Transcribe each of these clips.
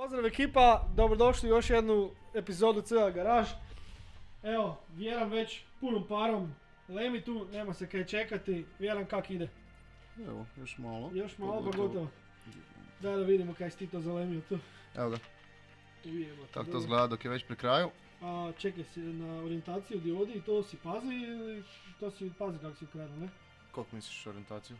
Pozdrav ekipa, dobrodošli u još jednu epizodu CA Garaž. Evo, vjeram već punom parom, Lemi tu, nema se kaj čekati, vjeram kak ide. Evo, još malo. Još malo, pa gotovo. Da vidimo kaj si ti to zalemio tu. Evo ga. Tako to dobro. izgleda dok je već pri kraju. A čekaj se na orijentaciju diodi i to si pazi ili to si pazi kako si ukrenuo, ne? Koliko misliš orijentaciju?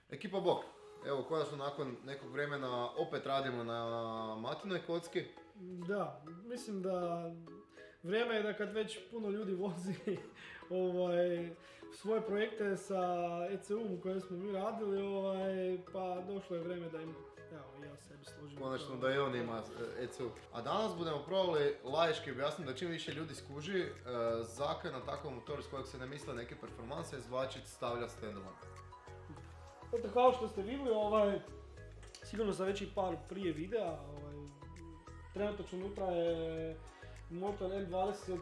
Ekipa bok, evo konačno nakon nekog vremena opet radimo na matinoj kocki. Da, mislim da vrijeme je da kad već puno ljudi vozi svoje projekte sa ECU-om u kojem smo mi radili, pa došlo je vrijeme da im, evo, ja sebi složim. Konačno da i on ima ECU. A danas budemo probali laički objasniti da čim više ljudi skuži zakaj na takav motor s kojeg se ne misle neke performanse izvlačiti, stavljati stand-alone. Eto, kao što ste vidjeli, sigurno sam već i par prije videa, trenutno unutra je motor M20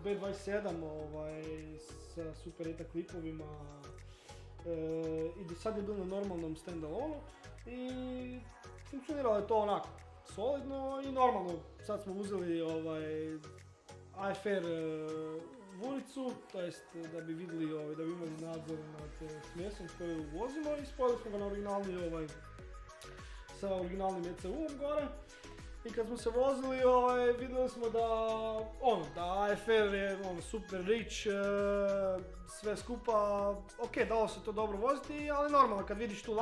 B27 sa Super ETA klipovima i do sad je bilo na normalnom stand-alone i funkcioniralo je to onako solidno i normalno. Sad smo uzeli AFR vunicu, to jest da bi vidjeli, da bi imali nadzor nad smjesom s koju vozimo i spojili smo ga na originalni sa originalnim ECU-om gore. I kad smo se vozili, vidjeli smo da AFR je super rich, sve skupa, ok, dalo se to dobro voziti, ali normalno kad vidiš tu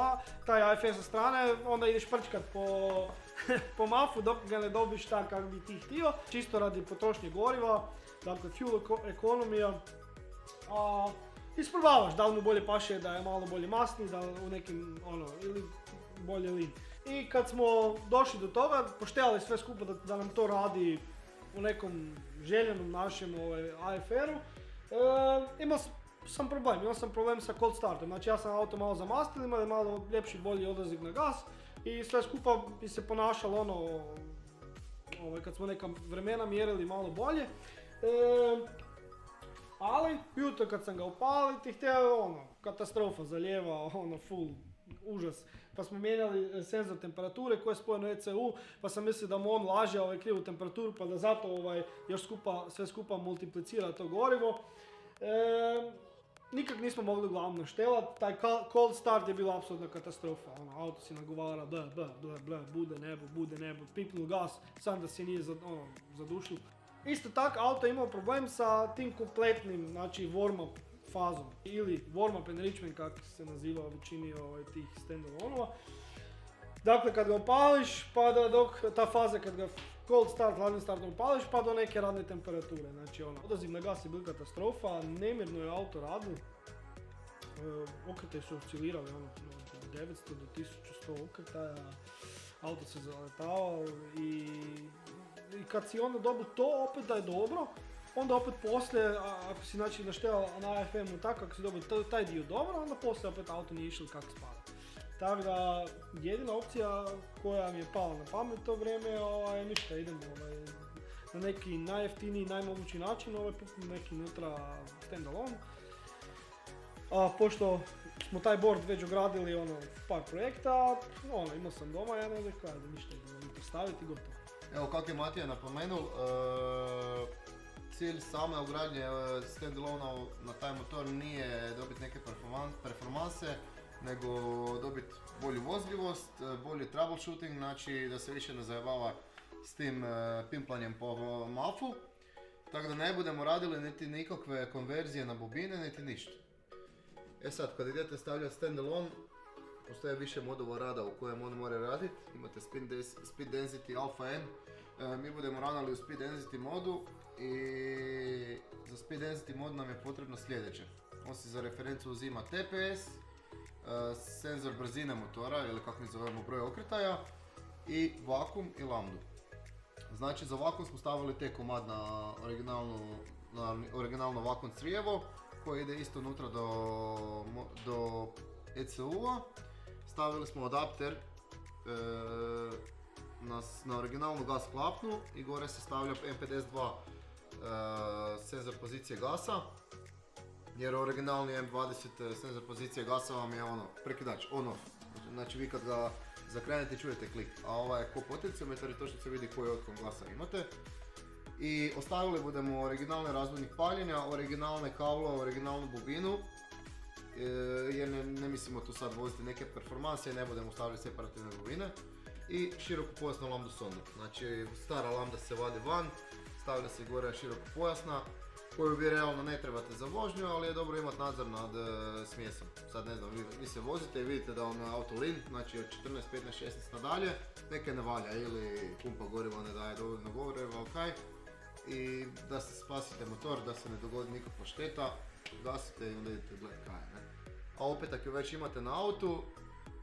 taj AFR sa strane, onda ideš prčkat po mafu dok ga ne dobiš tak kako bi ti htio, čisto radi potrošnje goriva, dakle fuel ekonomija. Isprobavaš da li mu bolje paše da je malo bolje masni, da u nekim ili bolje lean. I kad smo došli do toga, poštevali sve skupa da nam to radi u nekom željenom našem AFR-u, imao sam problem sa cold startom. Znači ja sam auto malo zamastio, imao je malo ljepši, bolji odlazak na gas i sve skupa bi se ponašalo kad smo neka vremena mjerili malo bolje. Ali jutro kad sam ga upalio ti htio katastrofa zalijeva, full užas. Pa smo mijenjali senzor temperature koji je spojen u ECU, pa sam mislio da mu on laže krivu temperaturu pa da zato još sve skupa multiplicira to gorivo. Nikak nismo mogli uglavnom naštelat, taj cold start je bila apsolutna katastrofa. Auto si nagovara, bude nebo, pipnul gas, sam da se nije zadušio. Isto tako auto je imao problem sa tim kompletnim, znači warm-up fazom ili warm-up enrichment kako se naziva u većini tih stand-alone-ova. Dakle, kad ga upališ, pa dok ta faza kad ga cold start, hladni start upališ, pa do neke radne temperature. Znači, odaziv na gas je bil katastrofa, nemirno je auto radilo. Okrete su oscilirali od 900 do 1100 okretaja, auto se zaletavao i kad si onda dobio to opet da je dobro, onda opet poslije, ako si znači našteo na AFM-u tako, ako si dobio taj dio dobro, onda poslije opet auto nije išlo kako spada. Tako da, jedina opcija koja mi je pala na pamet to vrijeme je ništa, idemo na neki najjeftiniji, najmogući način, puknu neki unutra stand-alone. Pošto smo taj board već ogradili par projekta, imao sam doma, ja ne znam kada ništa, idemo staviti i gotovo. Evo kako je Matija napomenul, cilj same ugradnje stand-alone na taj motor nije dobiti neke performanse, nego dobiti bolju vozljivost, bolji troubleshooting, znači da se više ne zajebava s tim pimplanjem po mafu. Tako da ne budemo radili niti nikakve konverzije na bobine, niti ništa. Sad, kad idete stavljati stand-alone, postoje više modova rada u kojem on mora raditi. Imate Speed Density Alpha N. Mi budemo radili u Speed Density modu i za Speed Density mod nam je potrebno sljedeće. On si za referencu uzima TPS, senzor brzine motora ili kako mi zovemo broj okretaja i vakum i lambdu. Znači za vakuum smo stavili te komad na originalno vakuum crijevo koje ide isto unutra do ECU-a. Stavili smo adapter na originalnu gas klapnu i gore se stavlja M52 senzor pozicije gasa. Jer originalni M20 senzor pozicije gasa vam je prekidač, on-off. Znači vi kad ga zakrenete čujete klik, a ovaj je ko potenciometar i točno se vidi koji otklon glasa imate. I ostavili budemo originalne razvodnih paljenja, originalne kablove, originalnu bobinu. Jer ne mislimo tu sad voziti neke performanse i ne budemo stavili separativne bobine. I širokopojasnu lambda sondu. Znači stara lambda se vadi van, stavlja se gore širokopojasna, koju vi realno ne trebate za vožnju, ali je dobro imati nadzor nad smjesom. Sad ne znam, vi se vozite i vidite da vam auto lin, znači od 14, 15, 16 nadalje, neke ne valja ili pumpa goriva ne daje dovoljno goriva, ok. I da se spasite motor, da se ne dogodi nikakva šteta, gasite i onda idete gledati kaj, ne. A opet ako već imate na autu,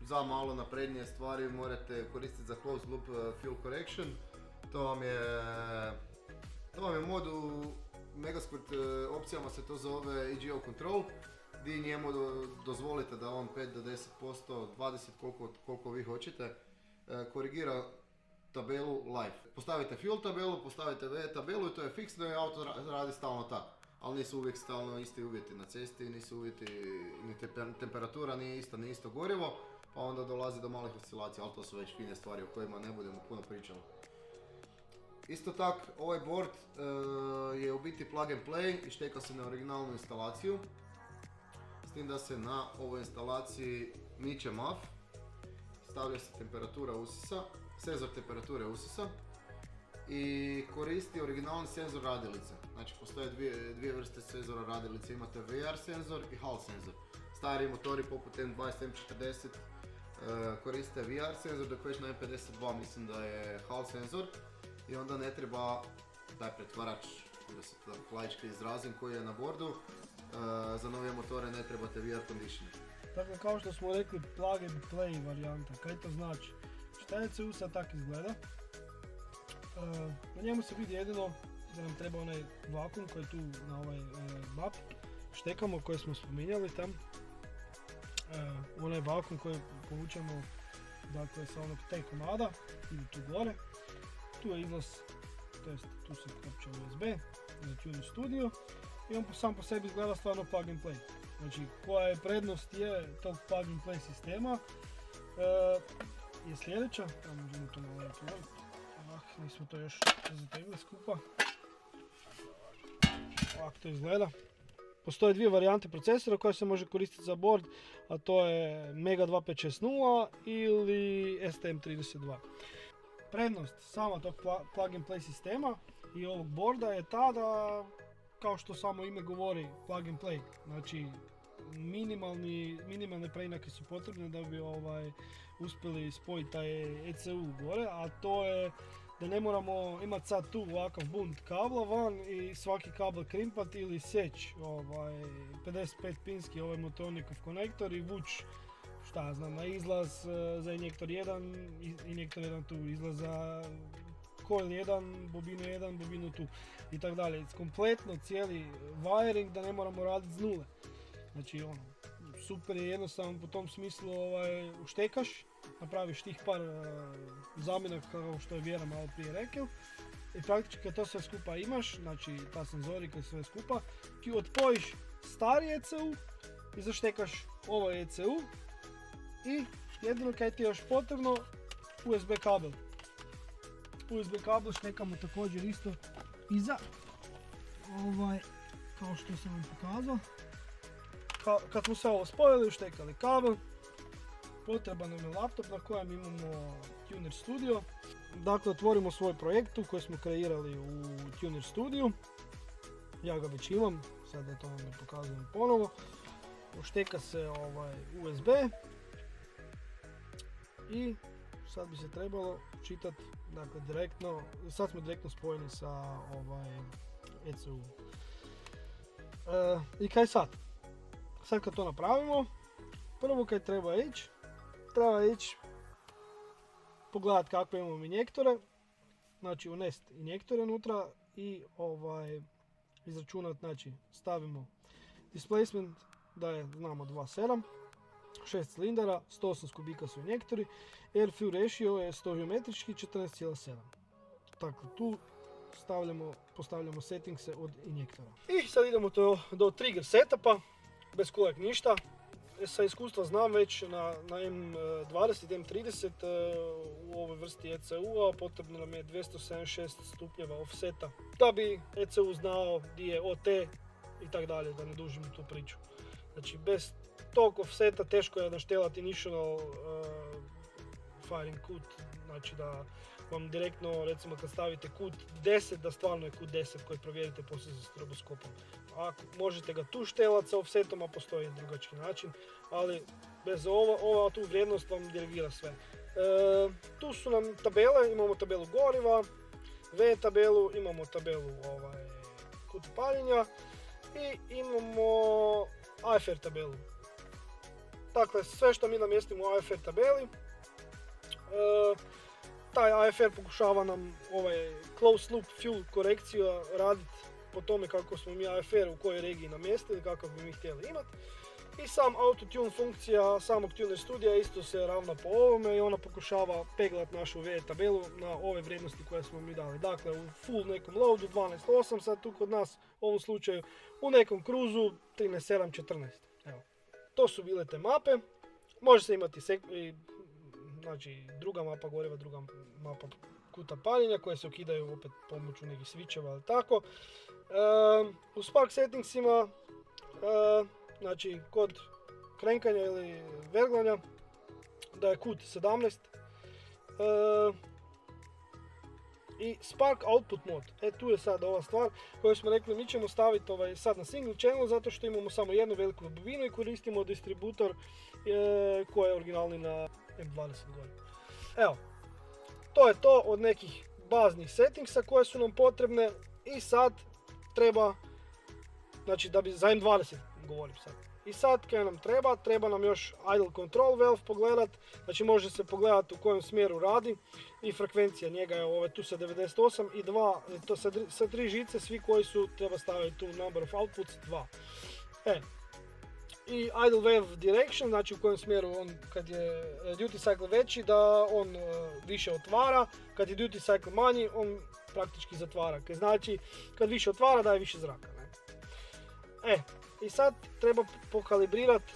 za malo naprednije stvari morate koristiti za closed loop fuel correction. To vam je mod u Megasquirt opcijama se to zove EGO control, gdje njemu dozvolite da on 5 do 10%, 20% koliko vi hoćete, korigira tabelu live. Postavite fuel tabelu, postavite V tabelu i to je fiksno i auto radi stalno tako. Ali nisu uvijek stalno isti uvjeti na cesti, nisu uvjeti, ni temperatura nije ista, ni isto gorivo, pa onda dolazi do malih oscilacija, ali to su već fine stvari o kojima ne budemo puno pričali. Isto tako, ovaj board je u biti plug and play i šteka se na originalnu instalaciju. S tim da se na ovoj instalaciji miče MAF, stavlja se temperatura usisa, senzor temperature usisa i koristi originalni senzor radilice. Znači postoje dvije vrste senzora radilice, imate VR senzor i Hall senzor. Stari motori poput M20, M40 koriste VR senzor, dok već na M52 mislim da je Hall senzor. I onda ne treba taj pretvarač, da se to laički izrazim, koji je na bordu. Za nove motore ne trebate VR conditioner. Dakle, kao što smo rekli, plug and play varijanta. Kaj to znači? Šta ECU sad tak izgleda? Na njemu se vidi jedino da nam treba onaj vakuum koji je tu na ovaj map. Štekamo koje smo spominjali tam. Onaj vakuum koji povučemo, dakle, sa onog te komada, ide tu gore. Tu je izlaz, to jest tu se kopče USB za Tuner Studio i on sam po sebi izgleda stvarno plug and play. Znači koja je prednost je tog plug and play sistema je sljedeća, možemo to malo otvoriti, nismo to još zategli skupa. Ovako to izgleda. Postoje dvije varijante procesora koje se može koristiti za board, a to je Mega 2560 ili STM32. Prednost sama tog plug and play sistema i ovog boarda je ta da, kao što samo ime govori, plug and play. Znači minimalne preinake su potrebne da bi uspjeli spojiti taj ECU gore, a to je da ne moramo imati sad tu ovakav bunt kabla van i svaki kabel krimpat ili sjeći 55 pinski motornikov konektor i vući, šta ja znam, na izlaz za injektor 1, injektor 1 tu, izlaz za coil 1, bobinu 1, bobinu tu i tako dalje. Kompletno cijeli wiring da ne moramo raditi z nule. Znači super je jednostavno po tom smislu uštekaš, napraviš tih par zamjenaka kao što je Vjera malo prije rekao i praktički kad to sve skupa imaš, znači ta senzorika i sve skupa, ti odpojiš stari ECU i zaštekaš ovaj ECU i jedino kaj ti je još potrebno USB kabel. USB kabel štekamo također isto iza, kao što sam vam pokazao. Kad smo sve ovo spojili, uštekali kabel, potreban nam je laptop na kojem imamo Tuner Studio. Dakle, otvorimo svoj projekt koji smo kreirali u Tuner Studio. Ja ga već imam, sad da to vam ne pokazujem ponovo. Ušteka se USB i sad bi se trebalo čitati, dakle direktno, sad smo direktno spojeni sa ECU. I kaj sad? Sad kad to napravimo, prvo kaj treba ići pogledati kakve imamo injektore znači unest injektore unutra i izračunati, znači stavimo displacement da je, znamo, 2.7, 6 cilindara, 108 kubika su injektori, air fuel ratio je stoichiometrički 14,7. Dakle, tu postavljamo settingse od injektora. I sad idemo do trigger setupa, bez kojeg ništa. Sa iskustva znam već na M20, M30 u ovoj vrsti ECU-a potrebno nam je 276 stupnjeva offseta da bi ECU znao gdje je OT i tak dalje, da ne dužimo tu priču. Znači bez tog offseta teško je naštelati initial firing kut, znači da vam direktno, recimo kad stavite kut 10, da stvarno je kut 10 koji provjerite poslije sa stroboskopom. Ako možete ga tu štelati sa offsetom, a postoji drugačiji način, ali bez ova tu vrijednost vam dirigira sve. Tu su nam tabele, imamo tabelu goriva, V tabelu, imamo tabelu kut paljenja i imamo AFR tabelu. Dakle, sve što mi namjestimo u AFR tabeli, taj AFR pokušava nam closed loop fuel korekciju raditi po tome kako smo mi AFR u kojoj regiji namjestili, kako bi mi htjeli imati. I sam autotune funkcija samog tuner studija isto se ravna po ovome i ona pokušava peglati našu V tabelu na ove vrijednosti koje smo mi dali. Dakle, u full nekom loadu 12.8, sad tu kod nas u ovom slučaju u nekom cruisu 13.7.14. Evo. To su bile te mape. Može se imati znači druga mapa goriva, druga mapa kuta paljenja koje se ukidaju opet pomoću nekih switcheva ili tako. U Spark settingsima, znači kod krenkanja ili verglanja, da je kut 17. I Spark output mode, tu je sad ova stvar koju smo rekli, mi ćemo staviti sad na single channel zato što imamo samo jednu veliku bobinu i koristimo distributor koji je originalni na M20 gore. Evo, to je to od nekih baznih settingsa koje su nam potrebne i sad treba, znači da bi za M20 govorim sad. I sad kaj nam treba nam još idle control valve pogledat, znači može se pogledati u kojem smjeru radi i frekvencija njega je tu sa 98 i 2, to sa 3 žice, svi koji su treba staviti tu number of outputs 2. I idle valve direction, znači u kojem smjeru on, kad je duty cycle veći, da on više otvara, kad je duty cycle manji, on praktički zatvara. Znači, kad više otvara, daje više zraka. Ne? I sad treba pokalibrirati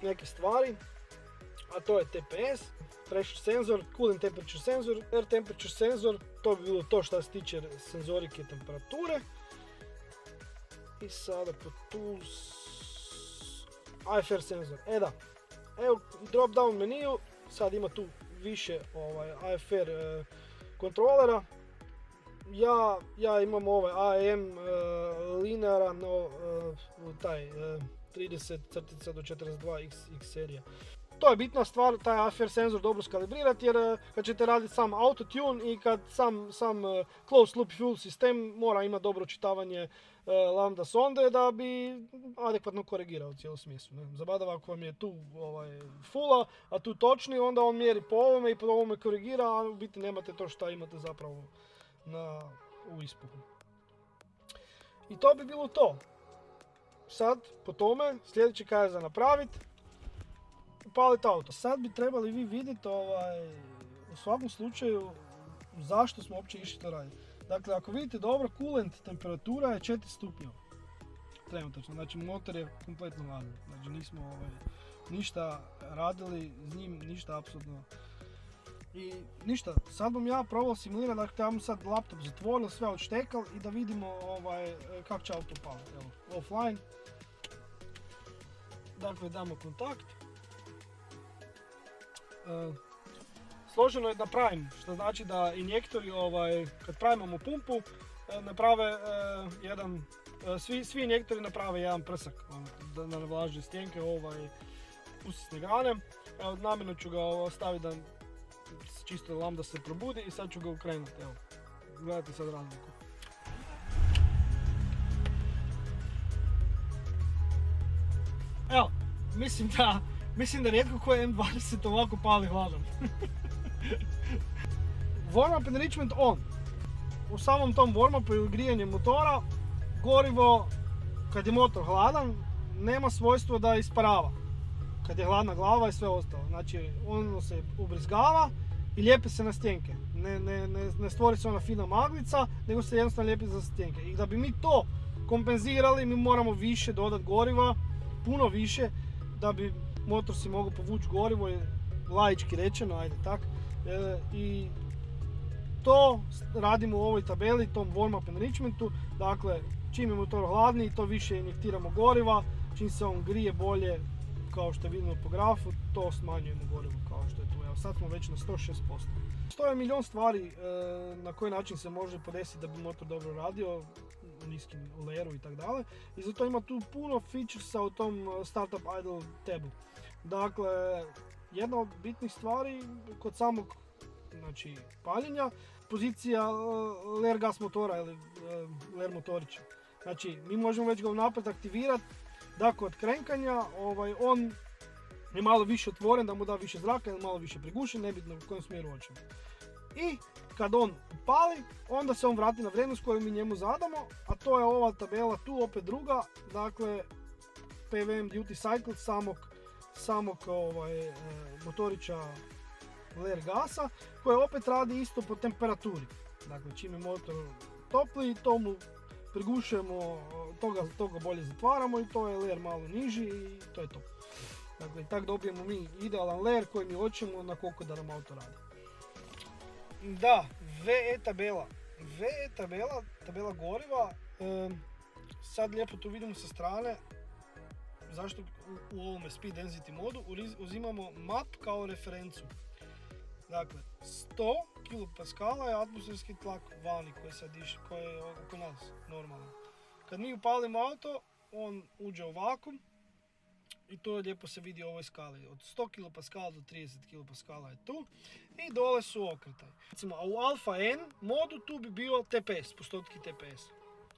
neke stvari, a to je TPS, pressure sensor, cooling temperature sensor, air temperature sensor, to bi bilo to što se tiče senzorike temperature. I sada po tools, AFR senzor. Evo drop down meniju, sad ima tu više AFR kontrolera. Ja imam AM linearan, taj 30 crtica do 42 X serija. To je bitna stvar, taj AFR senzor dobro skalibrirati jer kad ćete raditi sam autotune i kad sam closed loop fuel sistem mora imati dobro čitavanje lambda sonde da bi adekvatno korigirao cijelu smjesu. Zabadava ako vam je tu fulla, a tu točni, onda on mjeri po ovome i po ovome korigira, a u biti nemate to što imate zapravo u ispuhu. I to bi bilo to. Sad, po tome, sljedeće kaj je za napraviti, upaliti auto. Sad bi trebali vi vidjeti u svakom slučaju zašto smo uopće išli to raditi. Dakle, ako vidite dobro, coolant temperatura je 4 stupnjeva. Trenutačno, znači motor je kompletno ladan. Znači nismo ništa radili s njim, ništa apsolutno. I ništa, sad bom ja probao simulirati, dakle ja vam sad laptop zatvorio, sve odštekal i da vidimo kako će auto paliti. Evo, offline. Dakle, damo kontakt. Složeno je da pravim, što znači da injektori, kad pravimo pumpu, naprave svi injektori naprave jedan prsak, da ne vlaže stjenke, usisne grane. Evo, namjerno ću ga staviti da čisto lambda se probudi i sad ću ga ukrenuti. Evo, gledajte sad razliku. Evo, mislim da rijetko koji M20 ovako pali hladan. Warm up enrichment on. u samom tom warm-upu i grijanju motora, gorivo, kad je motor hladan, nema svojstvo da isparava. Kad je hladna glava i sve ostalo. Znači, ono se ubrizgava i lijepi se na stjenke. Ne stvori se ona fina maglica, nego se jednostavno lijepi za stjenke. I da bi mi to kompenzirali, mi moramo više dodati goriva, puno više, da bi motor si mogao povući gorivo, laički rečeno, ajde tak. I to radimo u ovoj tabeli, tom warm-up enrichmentu. Dakle, čim je motor hladniji, to više injektiramo goriva, čim se on grije bolje, kao što vidimo po grafu, to smanjujemo gorivo kao što je tu. Evo, sad smo već na 106%. Stoje milion stvari na koji način se može podesiti da bi motor dobro radio, u niskim leru i tako dalje. I zato ima tu puno featuresa u tom Startup Idle tabu. Dakle, jedna od bitnih stvari kod samog paljenja, pozicija ler gas motora ili ler motorića. Znači, mi možemo već ga unaprijed aktivirati da kod krenkanja on je malo više otvoren, da mu da više zraka ili malo više prigušen, nebitno u kojem smjeru hoćemo. I kad on upali, onda se on vrati na vrijednost koju mi njemu zadamo, a to je ova tabela tu, opet druga, dakle PWM duty cycle samog motorića ler gasa, koje opet radi isto po temperaturi. Dakle, čim je motor topli, to mu prigušujemo, toga bolje zatvaramo i to je ler malo niži i to je to. Dakle, tako dobijemo mi idealan ler koji mi hoćemo na koliko da nam auto radi. Da, VE tabela. VE tabela, tabela goriva, sad lijepo tu vidimo sa strane zašto u ovome speed density modu uzimamo map kao referencu. Dakle, 100 kPa je atmosferski tlak vani koji je oko nas normalno. Kad mi upalimo auto, on uđe u vakum i to lijepo se vidi u ovoj skali. Od 100 kPa do 30 kPa je tu i dole su okretaji. Recimo, a u Alpha N modu tu bi bio TPS, postotki TPS.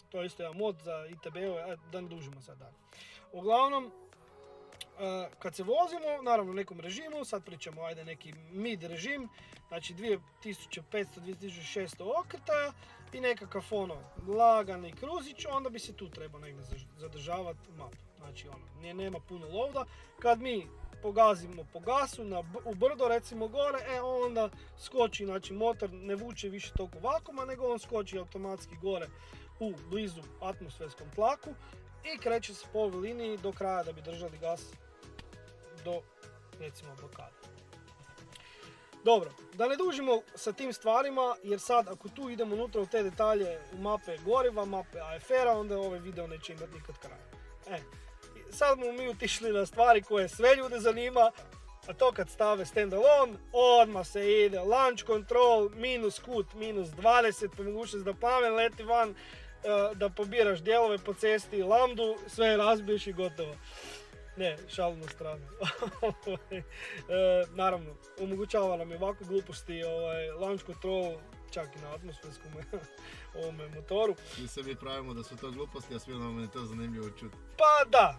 To je isto jedan mod za ITB-ove, da ne dužimo sad dalje. Uglavnom, kad se vozimo, naravno u nekom režimu, sad pričamo ajde neki mid režim, znači 2500-2600 okretaja i nekakav lagani kruzić, onda bi se tu trebao negdje zadržavati map. Znači nema puno loada. Kad mi pogazimo po gasu u brdo recimo gore, onda skoči, znači motor ne vuče više toliko vakuma, nego on skoči automatski gore u blizu atmosferskom tlaku i kreće se po ovoj liniji do kraja da bi držali gas do recimo blokade. Dobro, da ne dužimo sa tim stvarima, jer sad ako tu idemo unutra u te detalje u mape goriva, mape AFR-a, onda ovaj video neće imati nikad kraja. Sad smo mi otišli na stvari koje sve ljude zanima, a to kad stave standalone, odmah se ide launch control, minus kut, minus 20, po mogućnost da plamen leti van, da pobiraš dijelove po cesti, lambdu, sve razbiješ i gotovo. Ne, šalu na stranu. Naravno, omogućava nam je ovakve gluposti, launch control, čak i na atmosferskom ovome motoru. Mi se mi pravimo da su to gluposti, a svi nam je to zanimljivo čuti. Pa da.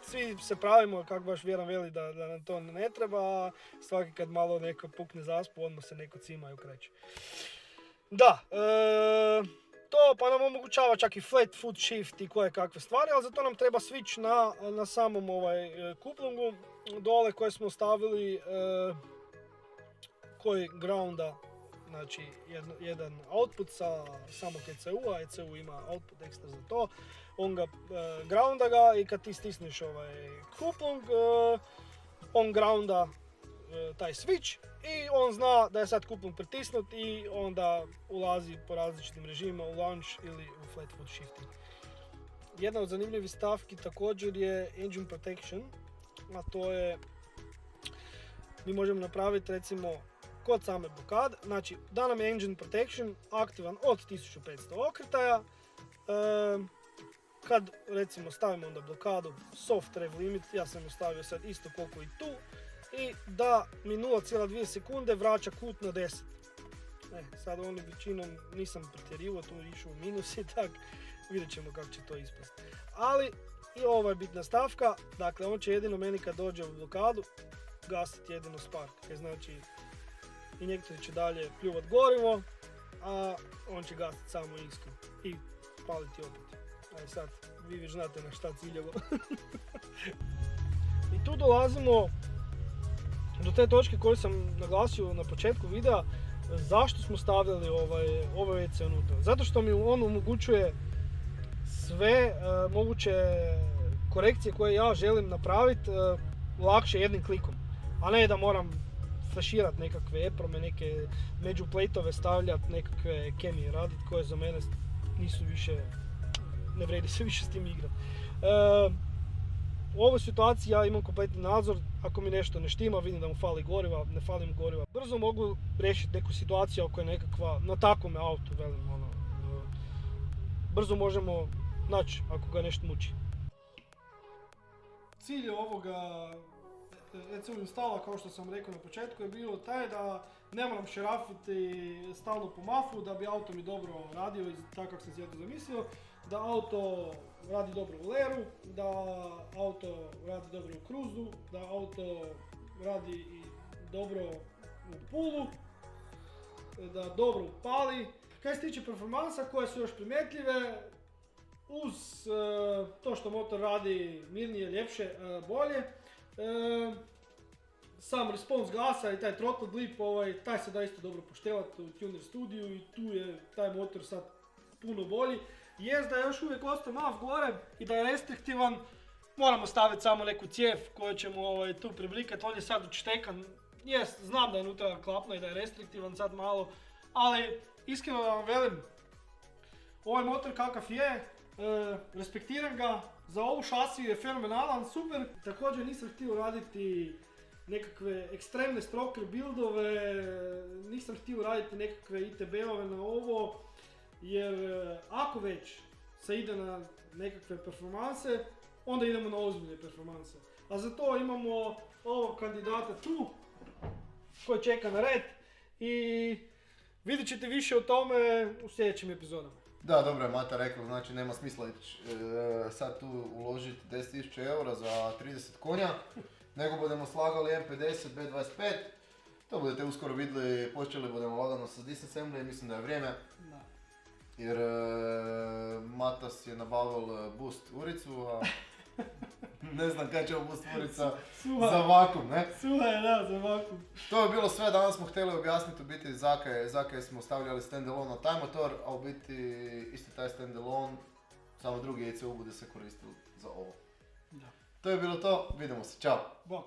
Svi se pravimo, kako baš Vjeran veli da nam to ne treba, a svaki kad malo neko pukne zaspu, odmah se neko cima i ukreće. Da, to pa nam omogućava čak i flat foot shift i koje kakve stvari, ali zato nam treba switch na samom kuplungu dole koje smo stavili koji grounda, znači jedan output sa samog ECU-a, ECU ima output ekstra za to, on ga grounda ga i kad ti stisneš kuplung, on grounda taj switch i on zna da je sad kuplung pritisnut i onda ulazi po različitim režimima u launch ili u flat foot shifting. Jedna od zanimljivih stavki također je engine protection, a to je mi možemo napraviti recimo kod same blokade, znači da nam je engine protection aktivan od 1500 okretaja, kad recimo stavimo onda blokadu soft rev limit, ja sam ostavio sad isto koliko i tu, i da mi 0,2 sekunde vraća kut na 10. Sad oni većinom nisam pretjerivao, tu išao u minus i tak, vidjet ćemo kako će to ispasti. Ali i ova je bitna stavka, dakle on će jedino meni kad dođe u blokadu gasiti jedino spark, znači injektor će dalje pljuvat gorivo, a on će gasiti samo iskru i paliti opet. Aj sad, vi već znate na šta ciljamo. I tu dolazimo do te točke koju sam naglasio na početku videa, zašto smo stavljali ovaj WC unutra. Zato što mi on omogućuje sve moguće korekcije koje ja želim napraviti lakše jednim klikom. A ne da moram flaširati nekakve eprome, neke međuplejtove stavljati, nekakve kemije raditi koje za mene nisu više, ne vredi se više s tim igrati. U ovoj situaciji ja imam kompletni nadzor, ako mi nešto ne štima, vidim da mu fali goriva, ne fali mu goriva. Brzo mogu riješiti neku situaciju ako je nekakva, na takvom autu, velim, brzo možemo naći ako ga nešto muči. Cilj ovoga ECU instala, kao što sam rekao na početku, je bilo taj da ne moram šerafiti stalno po mafu, da bi auto mi dobro radio i tako kako sam si ja to zamislio, da auto radi dobro u leru, da auto radi dobro u cruisu, da auto radi i dobro u pulu, da dobro upali. Kaj se tiče performansa koje su još primjetljive, uz to što motor radi mirnije, ljepše, bolje, sam response gasa i taj throttle blip, taj se da isto dobro poštevati u Tuner studiju i tu je taj motor sad puno bolji. Jest da je još uvijek ostao maf gore i da je restriktivan, moramo staviti samo neku cijev koju ćemo tu priblikati, on je sad učtekan. Jest, znam da je unutra klapno i da je restriktivan sad malo, ali iskreno da vam velim, ovaj motor kakav je, respektiram ga, za ovu šasiju je fenomenalan, super. Također nisam htio raditi nekakve ekstremne stroker buildove, nisam htio raditi nekakve ITB-ove na ovo, jer ako već se ide na nekakve performanse, onda idemo na ozbiljne performanse. A za to imamo ovog kandidata tu, koji čeka na red i vidjet ćete više o tome u sljedećim epizodama. Da, dobro je Mata rekao, znači nema smisla ići sad tu uložiti 10.000 eura za 30 konja, nego budemo slagali M50, B25, to budete uskoro vidjeli, počeli budemo lagano sa disassembly i mislim da je vrijeme. Da. Jer Matas je nabavil boost uricu, a ne znam kaj će boost urica za vakum, ne? Suha je, da, za vakum. To je bilo sve, danas smo htjeli objasniti u biti zakaj smo stavljali standalone na taj motor, a u biti isti taj standalone, samo drugi ECU bude se koristili za ovo. Da. To je bilo to, vidimo se, čao! Bok.